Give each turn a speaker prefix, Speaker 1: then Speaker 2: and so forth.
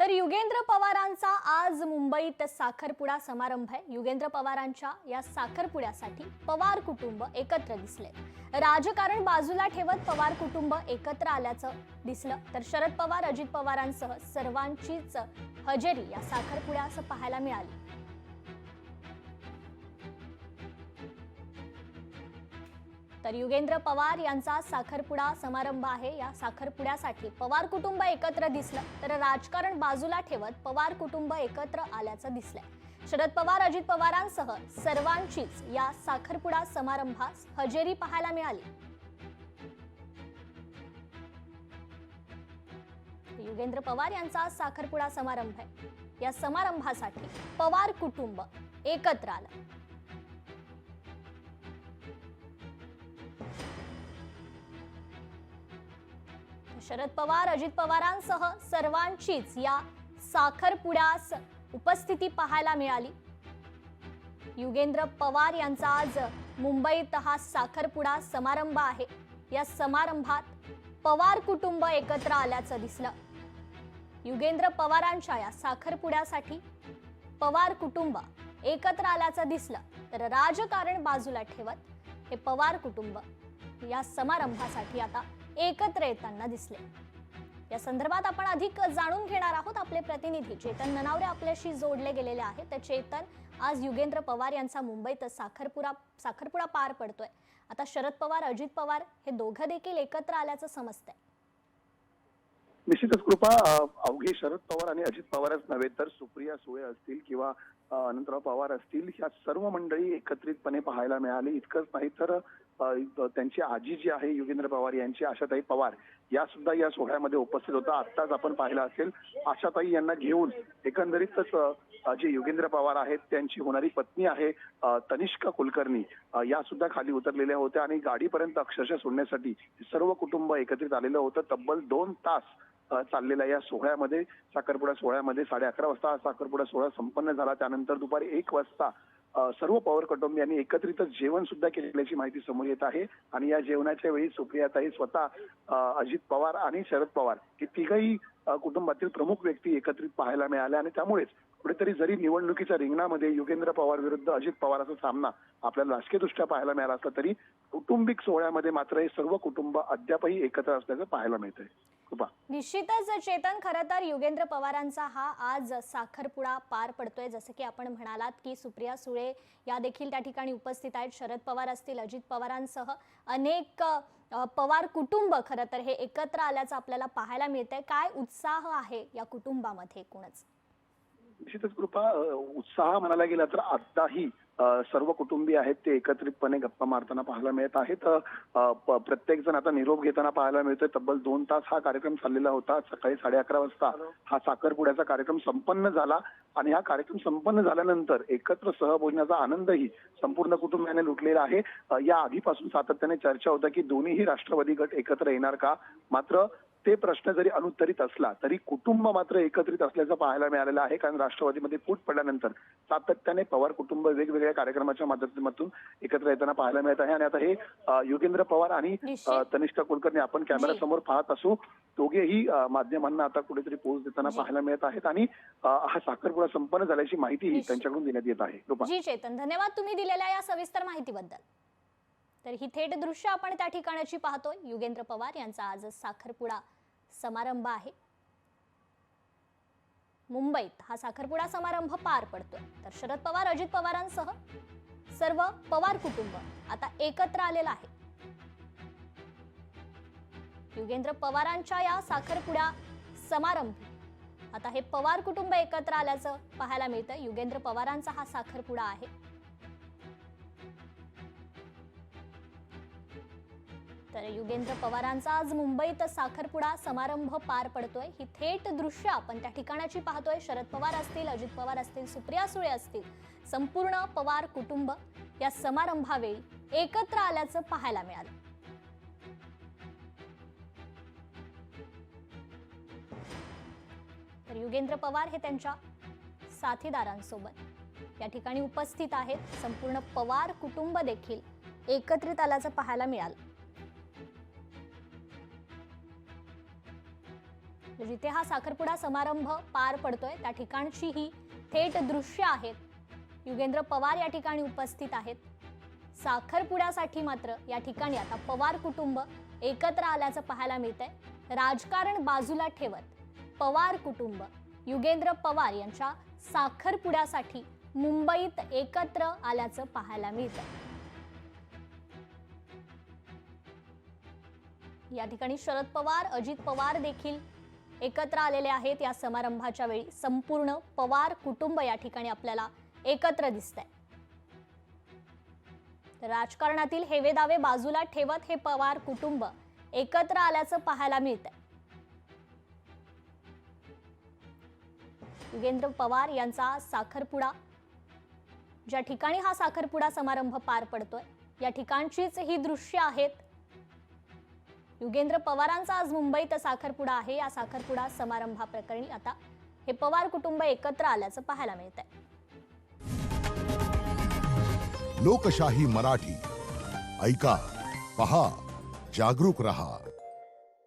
Speaker 1: तर युगेंद्र पवारांचा आज मुंबईत साखरपुडा समारंभ आहे। युगेंद्र पवारांच्या या साखरपुड्यासाठी पवार कुटुंब एकत्र दिसले। राजकारण बाजूला ठेवत पवार कुटुंब एकत्र आल्याचं दिसलं। तर शरद पवार, अजित पवारांसह सर्वांचीच हजेरी या साखरपुड्यास पाहायला मिळाली। तर युगेंद्र पवार यांचा साखरपुडा समारंभ आहे। या साखरपुड्यासाठी पवार कुटुंब एकत्र दिसलं। तर राजकारण बाजूला ठेवत पवार कुटुंब एकत्र आल्याचं दिसलंय। शरद पवार, अजित पवारांसह सर्वांचीच या साखरपुडा समारंभास हजेरी पाहायला मिळाली। युगेंद्र पवार यांचा साखरपुडा समारंभ आहे। या समारंभासाठी पवार कुटुंब एकत्र आलं। शरद पवार, अजित पवारांसह सर्वांचीच या साखरपुड्यास उपस्थिती पाहायला मिळाली। युगेंद्र पवार यांचा आज मुंबईत हा साखरपुडा समारंभ आहे। या समारंभात पवार कुटुंब एकत्र आल्याचं दिसलं। युगेंद्र पवारांच्या या साखरपुड्यासाठी पवार कुटुंब एकत्र आल्याचं दिसलं। तर राजकारण बाजूला ठेवत हे पवार कुटुंब या समारंभासाठी आता एकत्र येताना दिसले। या संदर्भात आपण अधिक जाणून घेणार आहोत। आपले प्रतिनिधी चेतन ननावरे आपल्याशी जोडले गेलेले आहेत। तर चेतन, आज युगेंद्र पवार यांचा मुंबईत साखरपुडा पार पडतोय। आता शरद पवार, अजित पवार हे दोघं देखील एकत्र आल्याचं समजतंय।
Speaker 2: निश्चितच कृपा, अवघे शरद पवार आणि अजित पवारच नव्हे तर सुप्रिया सुळे असतील किंवा अनंतराव पवार असतील, ह्या सर्व मंडळी एकत्रितपणे पाहायला मिळाली। इतकंच नाही तर त्यांची आजी जी आहे युगेंद्र पवार यांची आशाताई पवार या सुद्धा या सोहळ्यामध्ये उपस्थित होता। आत्ताच आपण पाहिलं असेल, आशाताई यांना घेऊन एकंदरीतच जे युगेंद्र पवार आहेत त्यांची होणारी पत्नी आहे तनिष्का कुलकर्णी या सुद्धा खाली उतरलेल्या होत्या आणि गाडीपर्यंत अक्षरशः सोडण्यासाठी सर्व कुटुंब एकत्रित आलेलं होतं। तब्बल 2 तास चाललेल्या या सोहळ्यामध्ये, साखरपुडा सोहळ्यामध्ये 11:30 वाजता हा साखरपुडा सोहळा संपन्न झाला। त्यानंतर दुपारी 1 वाजता सर्व पवार कुटुंबियांनी एकत्रितच जेवण सुद्धा केल्याची माहिती समोर येत आहे। आणि या जेवणाच्या वेळी सुप्रियाताई स्वतः, अजित पवार आणि शरद पवार हे तिघही कुटुंबातील प्रमुख व्यक्ती एकत्रित पाहायला मिळाल्या। आणि त्यामुळेच कुठेतरी जरी निवडणुकीच्या रिंगणामध्ये युगेंद्र पवार विरुद्ध अजित पवारांचा सामना आपल्याला राजकीयदृष्ट्या पाहायला मिळाला असला तरी कौटुंबिक सोहळ्यामध्ये मात्र हे सर्व कुटुंब अद्यापही एकत्र असल्याचं पाहायला मिळतंय।
Speaker 1: निश्चितच चेतन, खरं तर युगेंद्र पवारांचा हा आज साखरपुडा पार पडतोय। जसं की आपण म्हणालात की सुप्रिया सुळे या देखील त्या ठिकाणी उपस्थित आहेत। शरद पवार असतील, अजित पवारांसह अनेक पवार कुटुंब खरं तर हे एकत्र आल्याचं आपल्याला पाहायला मिळतंय। काय उत्साह आहे या कुटुंबामध्ये एकूणच?
Speaker 2: निश्चितच कृपा, उत्साह म्हणायला गेला तर आताही सर्व कुटुंबीय आहेत ते एकत्रितपणे गप्पा मारताना पाहायला मिळत आहेत। प्रत्येक जण आता निरोप घेताना पाहायला मिळतोय। तब्बल 2 तास हा कार्यक्रम चाललेला होता। सकाळी 11:30 वाजता हा साखरपुड्याचा कार्यक्रम संपन्न झाला आणि हा कार्यक्रम संपन्न झाल्यानंतर एकत्र सहभोजनाचा आनंदही संपूर्ण कुटुंबाने लुटलेला आहे। या आधीपासून सातत्याने चर्चा होता की दोन्हीही राष्ट्रवादी गट एकत्र येणार का, मात्र ते प्रश्न जरी अनुत्तरित असला तरी कुटुंब मात्र एकत्रित असल्याचं पाहायला मिळालेलं आहे। कारण राष्ट्रवादीमध्ये फूट पडल्यानंतर सातत्याने पवार कुटुंब वेगवेगळ्या कार्यक्रमाच्या माध्यमातून एकत्र येताना पाहायला मिळत आहे। आणि आता हे युगेंद्र पवार आणि तनिष्का कुलकर्णी आपण कॅमेऱ्यासमोर पाहत असू, दोघेही माध्यमांना आता कुठेतरी पोच देताना पाहायला मिळत आहेत आणि हा साखरपुडा संपन्न झाल्याची माहिती त्यांच्याकडून देण्यात येत आहे।
Speaker 1: जी चेतन, धन्यवाद तुम्ही दिलेल्या या सविस्तर माहितीबद्दल। तर ही थेट दृश्य आपण त्या ठिकाणाची पाहतोय। युगेंद्र पवार यांचा आज साखरपुडा समारंभ आहे। मुंबईत हा साखरपुडा समारंभ पार पडतोय। तर शरद पवार, अजित पवारांसह सर्व पवार कुटुंब आता एकत्र आलेलं आहे। युगेंद्र पवारांच्या या साखरपुडा समारंभ आता हे पवार कुटुंब एकत्र आल्याचं पाहायला मिळतं। युगेंद्र पवारांचा हा साखरपुडा आहे। तर युगेंद्र पवारांचा आज मुंबईत साखरपुडा समारंभ पार पडतोय। ही थेट दृश्य आपण त्या ठिकाणाची पाहतोय। शरद पवार असतील, अजित पवार असतील, सुप्रिया सुळे असतील, संपूर्ण पवार कुटुंब या समारंभावेळी एकत्र आल्याचं पाहायला मिळालं। तर युगेंद्र पवार हे त्यांच्या साथीदारांसोबत या ठिकाणी उपस्थित आहेत। संपूर्ण पवार कुटुंब देखील एकत्रित आल्याचं पाहायला मिळालं। जिथे हा साखरपुडा समारंभ पार पडतोय त्या ठिकाणची ही थेट दृश्य आहेत। युगेंद्र पवार या ठिकाणी उपस्थित आहेत। साखरपुड्यासाठी मात्र या ठिकाणी आता पवार कुटुंब एकत्र आल्याचं पाहायला मिळतंय। राजकारण बाजूला ठेवत पवार कुटुंब युगेंद्र पवार यांच्या साखरपुड्यासाठी मुंबईत एकत्र आल्याचं पाहायला मिळतंय। या ठिकाणी शरद पवार, अजित पवार देखील एकत्र आलेले आहेत। या समारंभाच्या वेळी संपूर्ण पवार कुटुंब या ठिकाणी आपल्याला एकत्र दिसतंय। राजकारणातील हेवेदावे बाजूला ठेवत हे पवार कुटुंब एकत्र आल्याचं पाहायला मिळतंय। युगेंद्र पवार यांचा साखरपुडा, ज्या ठिकाणी हा साखरपुडा समारंभ पार पडतोय या ठिकाणचीच ही दृश्य आहेत। युगेंद्र पवारांचा आज मुंबईत साखरपुडा आहे। या साखरपुडा समारंभाप्रकरणी आता हे पवार कुटुंब एकत्र आल्याचं पाहायला मिळतंय।
Speaker 3: लोकशाही मराठी ऐका, पहा, जागरूक रहा।